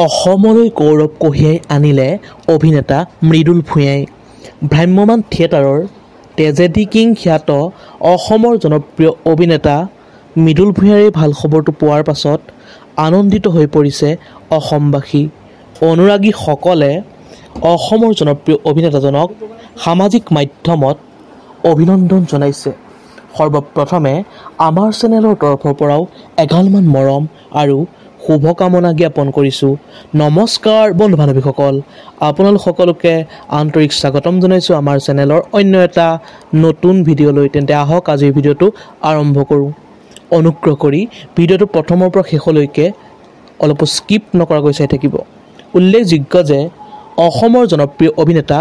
অসমলৈ গৌৰৱ কঢ়িয়াই আনিলে অভিনেতা মৃদুল ভূঞাই। ভ্ৰাম্যমাণ থিয়েটাৰৰ ট্ৰেজেডি কিং খ্যাত অসমৰ জনপ্ৰিয় অভিনেতা মৃদুল ভূঞাৰ এই ভাল খবৰটো পোৱাৰ পাছত আনন্দিত হৈ পৰিছে অসমবাসী। অনুৰাগীসকলে অসমৰ জনপ্ৰিয় অভিনেতাজনক সামাজিক মাধ্যমত অভিনন্দন জনাইছে। সৰ্বপ্ৰথমে আমাৰ চেনেলৰ তৰফৰ পৰাও এগালমান মৰম আৰু শুভকামনা জ্ঞাপন কৰিছোঁ। নমস্কাৰ বন্ধু বান্ধৱীসকল, আপোনালোক সকলোকে আন্তৰিক স্বাগতম জনাইছোঁ আমাৰ চেনেলৰ অন্য এটা নতুন ভিডিঅ'লৈ। তেন্তে আহক আজিৰ ভিডিঅ'টো আৰম্ভ কৰোঁ। অনুগ্ৰহ কৰি ভিডিঅ'টো প্ৰথমৰ পৰা শেষলৈকে অলপো স্কিপ নকৰাকৈ চাই থাকিব। উল্লেখযোগ্য যে অসমৰ জনপ্ৰিয় অভিনেতা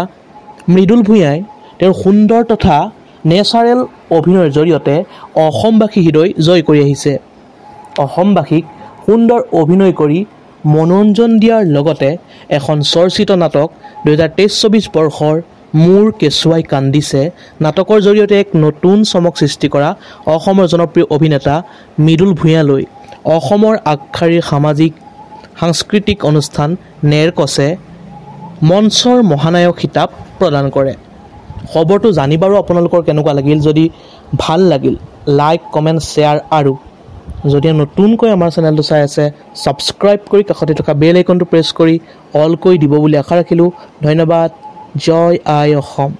মৃদুল ভূঞাই তেওঁৰ সুন্দৰ তথা নেচাৰেল অভিনয়ৰ জৰিয়তে অসমবাসীৰ হৃদয় জয় কৰি আহিছে। অসমবাসীক সুন্দৰ অভিনয় কৰি মনোৰঞ্জন দিয়াৰ লগতে এখন চৰ্চিত নাটক 2023-24 বৰ্ষৰ মোৰ কেঁচুৱাই কান্দিছে নাটকৰ জৰিয়তে এক নতুন চমক সৃষ্টি কৰা অসমৰ জনপ্ৰিয় অভিনেতা মৃদুল ভূঞালৈ অসমৰ আগশাৰীৰ সাংস্কৃতিক অনুষ্ঠান নেৰকছে মঞ্চৰ মহানায়ক খিতাপ প্ৰদান কৰে। খবৰটো জানি বাৰু আপোনালোকৰ কেনেকুৱা লাগিল? যদি ভাল লাগিল লাইক, কমেণ্ট, শ্বেয়াৰ আৰু যদি নতুনকৈ আমাৰ চেনেলটো চাই আছে ছাবস্ক্ৰাইব কৰি কাষতে থকা বেল আইকনটো প্ৰেছ কৰি অল কৰি দিব বুলি আশা ৰাখিলোঁ। ধন্যবাদ। জয় আই অসম।